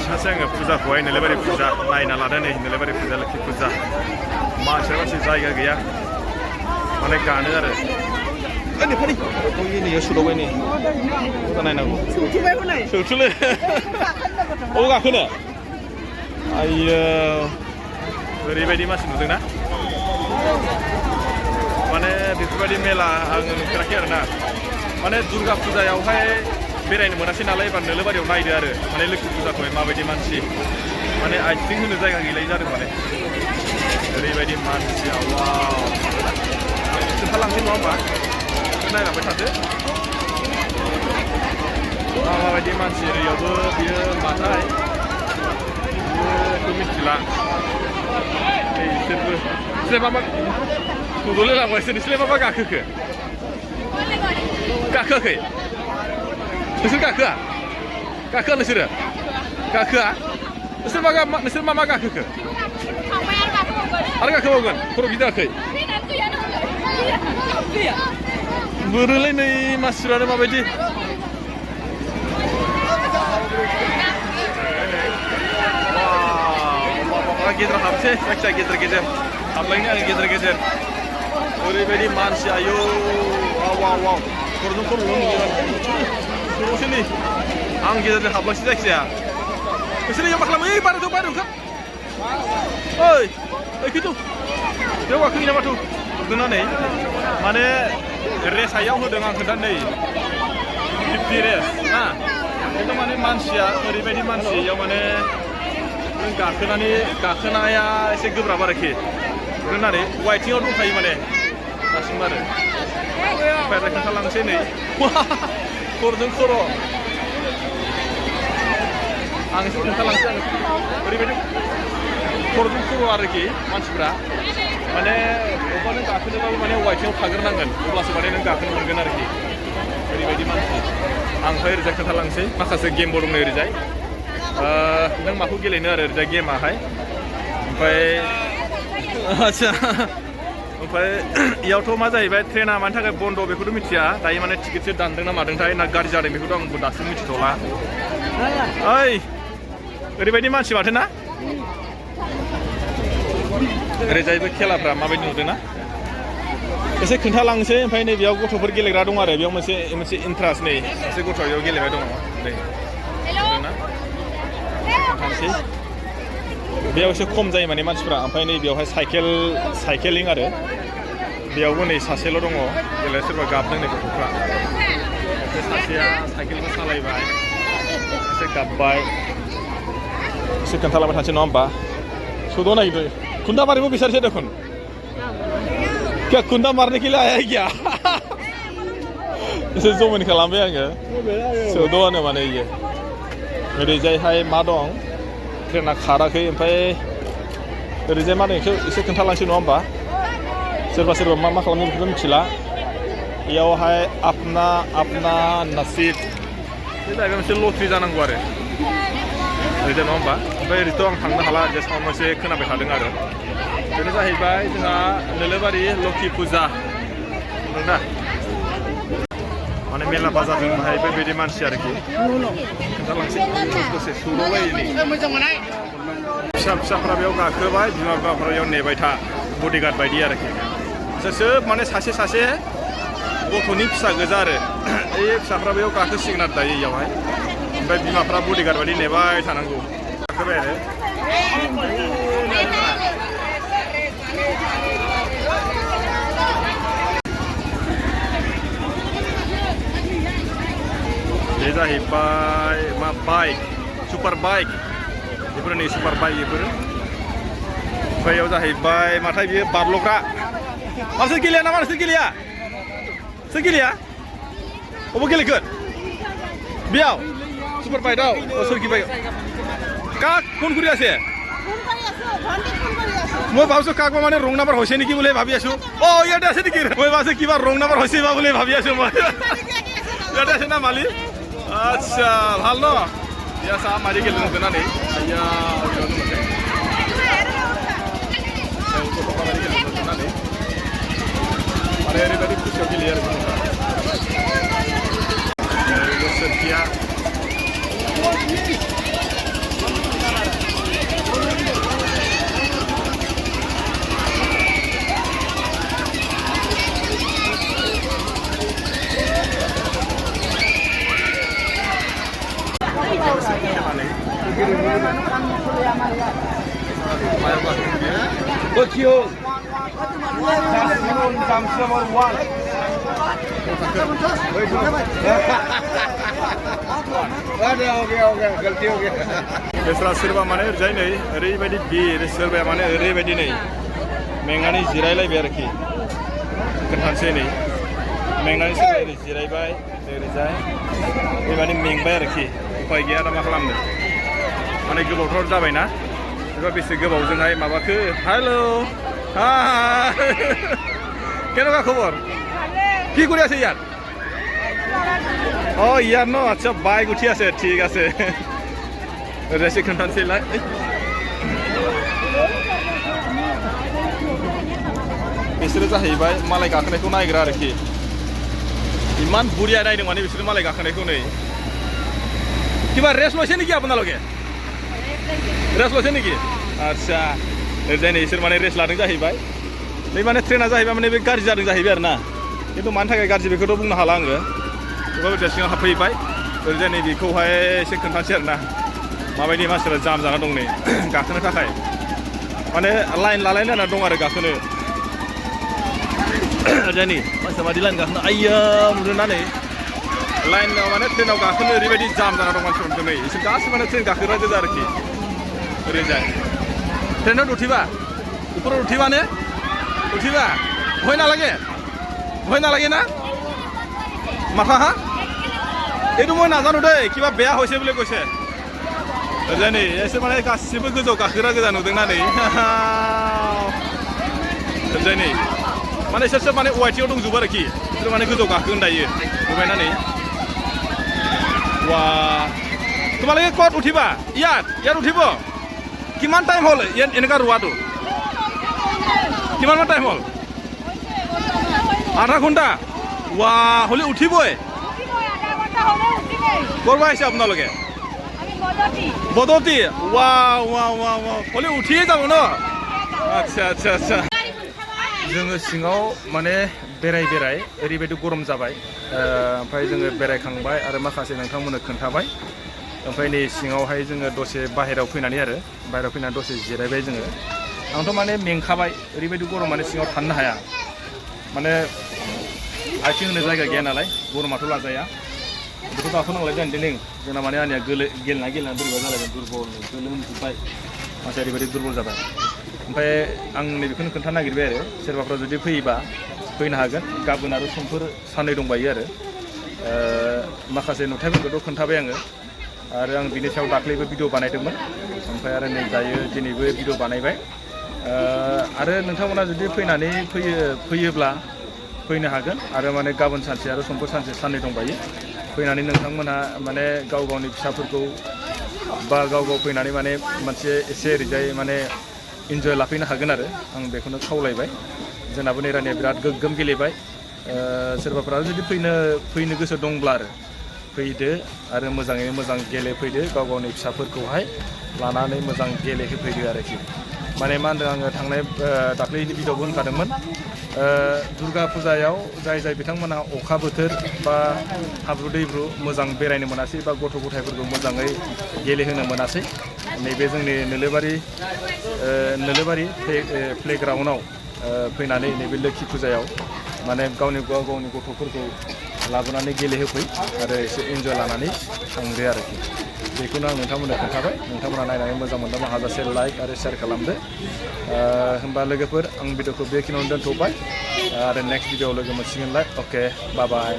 सासे आङो फुजाखौहाय नोलोबारि फुजा नायना लादों नै नोलोबारि फुजा लोखि फुजा मानसि जायगा गैया माने गानो आरो नै फारि नैयाव सुदावबाय नै मोजां नायनांगौ सौथुलै अ गाखोनो आइयो ओरैबायदि मानसि नुदोंना माने बेफोरबायदि मेला आङो नुफेराखै आरोना माने दुर्गा फुजायावहाय बेरायनो मोनासै नालाय एबार नोलोबारियाव नायदो आरो माने लोखि फुजाखौहाय माबायदि मानसि माने आथिं होनो जायगा गैलायै जादों माने ओरैबायदि मानसिया वाव खोन्थालांसै नङा होमबा नायलांबाय थादो माबायदि मानसि ओरैयावबो बियो माथाय बियोथ' मिथिला बिसोरबो बिसोर मा नुदोंलाय लांबाय नोंसोरलाय मा गाखोखो गाखोआखै नोंसोर गाखोआ गाखोआ नोंसोरो गाखोआ नोंसोर मा गाखोखो आरो गाखोबावगोन खर' गिदिराखै बोरोलै नै मानसिफ्रानो माबायदि गेजेराव हाबसै जायखिया गेजेर हाबलायनो आङो गेजेर ओरैबायदि मानसि आयौ वाव खर'जों खर'ल' नुयो नै आं गेजेरजों हाबलांसै जायखिजाया नोंसोर इयाव मा खालामो ओइ बाहेरायाव ओंखार ओइ खिन्थु बेयाव गाखोहैना माथो नुदोंना नै माने रेसायाव होदों आं खोन्था नै 50 रेस ना खिन्थु माने मानसिया ओरैबायदि मानसि इयाव माने गाखोनाया एसे गोब्राब आरोखि रोंनानै वाइटिंआव दंखायो माने दासिम आरो ओमफ्राय खोन्थालांसै नै खर'जों खर' आं एसे खोन्थालांसै आं ओरैबायदि खर'जों खर' आरोखि मानसिफ्रा माने अबेबा नों गाखोनोबाबो माने वाइटिंआव थाग्रोनांगोन अब्लासो माने नों गाखोनो मोनगोन आरोखि ओरैबायदि मानसि आं ओमफ्राय ओरैजाय खोन्थालांसै माखासे गेमबो दं नै ओरैजाय नों माखौ गेलेनो आरो ओरैजाय गेमाहाय ओमफ्राय आदसा ओमफ्राय इयावथ' मा जाहैबाय ट्रेना मानि थाखाय बन्द' बेखौथ' मिथिया दायो माने टिकेटसो दानदों ना मादोंथाय ना गाज्रि जादों बेखौथ' आंबो दासिम मिथिथ'ला ओइ ओरैबायदि मानसि माथो ना ओरैजायबो खेलाफ्रा माबायदि नुदों ना एसे खोन्थालांसै ओमफ्राय नै बेयाव गथ'फोर गेलेग्रा दं आरो बेयाव मोनसे इन्ट्रास्ट नै सासे गथ'आ बेयाव गेलेबाय दङ नै नुदोंना थांसै बेयाव एसे खम जायो माने मानसिफ्रा ओमफ्राय नै बेयावहाय साइकेलिं आरो बेयावबो नै सासेल' दङ गेले सोरबा गाबदों नै गथ'फ्रा सासेया साइकेलखौ सालायबाय एसे गाबबाय एसे खोन्थालांबाय थानोसै नङा होमबा सुद' नायदो खुन्दा मारिबो बिसारसै देखुन क्या खुन्दा मारने के लिए आया क्या एसे जमेन खालामबाय आङो सुद'आनो माने इयो ओरैजायहाय मा दं ट्रेना खाराखै ओमफ्राय ओरैजाय मा दं बेखौ एसे खोन्थालांसै नङा होमबा सोरबा मा खालामदों बेखौथ' मिथिला इयावहाय अपना नसीब बे जाहैबाय मोनसे लटारि जानांगौ आरो ओरैजाय नङा होमबा ओमफ्राय ओरैथ' आं थांनो हाला जे साउन्ड मोनसे खोनाबाय थादों आरो बेनो जाहैबाय जोंहा नोलोबारि लोखि फुजा नुदोंना माने मेला बाजारजों बाहाय बेबायदि मानसि आरोखि खोन्थालांसै दसे सौदावलायनि फिसाफ्रा बेयाव गाखोबाय बिमा बिफाफ्रा बेयाव नेबाय था बडिगार्ड बायदि आरोखि सोब माने सासे गथ'नि फिसा गोजा आरो बे फिसाफ्रा बेयाव गाखोसिगोन आरो दायो इयावहाय ओमफ्राय बिमाफ्रा बडिगार्ड बायदि नेबाय थानांगौ गाखोबाय आरो बे जाहैबाय मा बाइक सुपार बाइक बेफोर नै सुपार बाइक बेफोर ओमफ्राय बेयाव जाहैबाय माथाय बियो बारल'ग्रा मानसि गेलेया नामा नोंसोर गेलेया सोर गेलेया अबाव गेलेगोन बेयाव सुपार बाइकआव सोरखि बाइक काक ফোন কৰি আছে মই ভাবিছো কাক মানে ৰং নাম্বাৰ হৈছে নেকি বুলি ভাবি আছো অ ইয়াতে আছে নেকি মই ভাবিছো কিবা ৰং নাম্বাৰ হৈছে বা বুলি ভাবি আছো মই ইয়াতে আছে না মালি আচ্ছা ভাল ন ইয়া চাহ মাৰি গেল নুদনা নেই ইয়া माने ओरैबायदि खुसियाव गेलेयो आरो सोरखिया बेस्रा सोरबा माने ओरैजाय नै ओरैबायदि बिर सोरबाया माने ओरैबायदि नै मेंनानै जिरायलायबाय आरोखि खोन्थानोसै नै मेंनानै सोरबाया ओरै जिरायबाय ओरैजाय बेबायदि मेंबाय आरोखि उफाय गैया दा मा खालामनो माने गोबावथ' जाबायना एबा बेसे गोबावजोंहाय माबाखो हेलो কেনেকুৱা খবৰ কি কৰি আছে ইয়াত অ ইয়াত ন আচ্ছা বাইক উঠি আছে ঠিক আছে ৰেচি खोन्थानोसैलाय बिसोरो जाहैबाय मालाय गाखोनायखौ नायग्रा आरोखि इमान बुरिया नायदों माने बिसोरो मालाय गाखोनायखौ नै কিবা ৰেষ্ট লৈছে নেকি আপোনালোকে ৰেষ্ট লৈছে নেকি আচ্ছা ओरैजाय नै इसोर माने रेस्ट लादों जाहैबाय नै माने ट्रेना जाहैबाय माने बे गाज्रि जादों जाहैबाय आरो ना खिन्थु मानि थाखाय गाज्रि बेखौथ' बुंनो हाला आङो बेखौ सिङाव हाबफैबाय ओरैजाय नै बेखौहाय एसे खोन्थानोसै आरो ना माबायदि मानसिफोरा जाम जाना दं नै गाखोनो थाखाय माने लाइन लालायलायना दं आरो गाखोनो ओरैजाय नै मानसिया मादि लाइन गाखोनो आइया नुदोंना नै लाइनाव माने ट्रेनाव गाखोनो ओरैबायदि जाम जाना दं मानसिफोर नै इसोर गासिबो माने ट्रेन गाखोग्रा गोजा आरोखि ओरैजाय ট্রেনত উঠিবা ওপৰত উঠিবানে উঠিবা ভয় নালাগে না মাথা হা এইটো মই নাজানো দেই কিবা বেয়া হৈছে বুলি কৈছে ओरैजाय नै एसे माने गासिबो गोजौ गाखोग्रा गोजा नुदोंना नै ओरैजाय नै माने इसोरसो माने वाइटियाव दंजोबो आरोखि इसोर माने गोजौ गाखोगोन दायो नुबायना नै वा তোমালোকে ক'ত উঠিবা ইয়াত উঠিব কিমান টাইম হ'ল এনেকুৱা ৰোৱাটো কিমান টাইম হ'ল আধা ঘণ্টা ৱা হ'লে উঠিবই ক'ৰ পৰা আহিছে আপোনালোকে বদতি ৱা হ'লে উঠিয়ে যাব ন আচ্ছা जोङो सिङाव माने बेराय ओरैबायदि गरम जाबाय ओमफ्राय जोङो बेरायखांबाय आरो माखासे नोंथांमोननो खोन्थाबाय ओमफ्राय नै सिङावहाय जोङो दसे बाहेरायाव फैनानै दसे जिरायबाय जोङो आंथ' माने मेंखाबाय ओरैबायदि गरम माने सिङाव थानो हाया माने आथिं होनो जायगा गैया नालाय गरमाथ' लाजाया बेखौ गाखोनांलाय जानो जोंना माने आंनिया गेलेना बोरैबा जालायबाय दुरबल गोलोमजोब्बाय मानसिया ओरैबायदि दुरबल जाबाय ओमफ्राय आं नैबेखौनो खोन्थानो नागिरबाय आरो सोरबाफ्रा जुदि फैयोबा फैनो हागोन गाबोन आरो समफोर साननै दंबायो आरो माखासे नुथायफोरखौथ' खोन्थाबाय आङो आरो आं बिनि सायाव दाख्लैबो भिडिअ बानायदोंमोन ओमफ्राय आरो नै दायो दिनैबो भिडिअ बानायबाय आरो नोंथांमोना जुदि फैयोब्ला फैनो हागोन आरो माने गाबोन सानसे आरो समफोर सानसे साननै दंबायो फैनानै नोंथांमोनहा माने गावनि फिसाफोरखौ बा गाव फैनानै माने मोनसे एसे ओरैजाय माने इन्जय लाफैनो हागोन आरो आं बेखौनो खावलायबाय जोंनाबो नै रानिया बिराद गोग्गोम गेलेबाय सोरबाफ्रा जुदि फैनो गोसो दंब्ला आरो फैदो आरो मोजाङै मोजां गेलेफैदो गावनि फिसाफोरखौहाय लानानै मोजां गेलेहोफैदो आरोखि माने मा होनदों आङो थांनाय दाख्लैनि भिडिअ'बो होनखादोंमोन दुर्गा फुजायाव जाय बिथांमोनहा अखा बोथोर बा हाब्रु दैब्रु मोजां बेरायनो मोनासै बा गथ' गथायफोरखौ मोजाङै गेलेहोनो मोनासै नैबे जोंनि नोलोबारि प्लेग्राउन्डआव फैनानै नैबे लोखि फुजायाव माने गावनि गथ'फोरखौ लाबोनानै गेलेहोफै आरो एसे इन्जय लानानै थांदो आरोखि बेखौनो आं नोंथांमोननो खोन्थाबाय नोंथांमोना नायनानै मोजां मोनदोंबा हाजासे लाइक आरो शेयार खालामदो होमबा लोगोफोर आं भिडिअखौ बेखिनियावनो दोनथ'बाय आरो नेक्स्ट भिडिअआव लोगो मोनसिगोनलाय अके बाय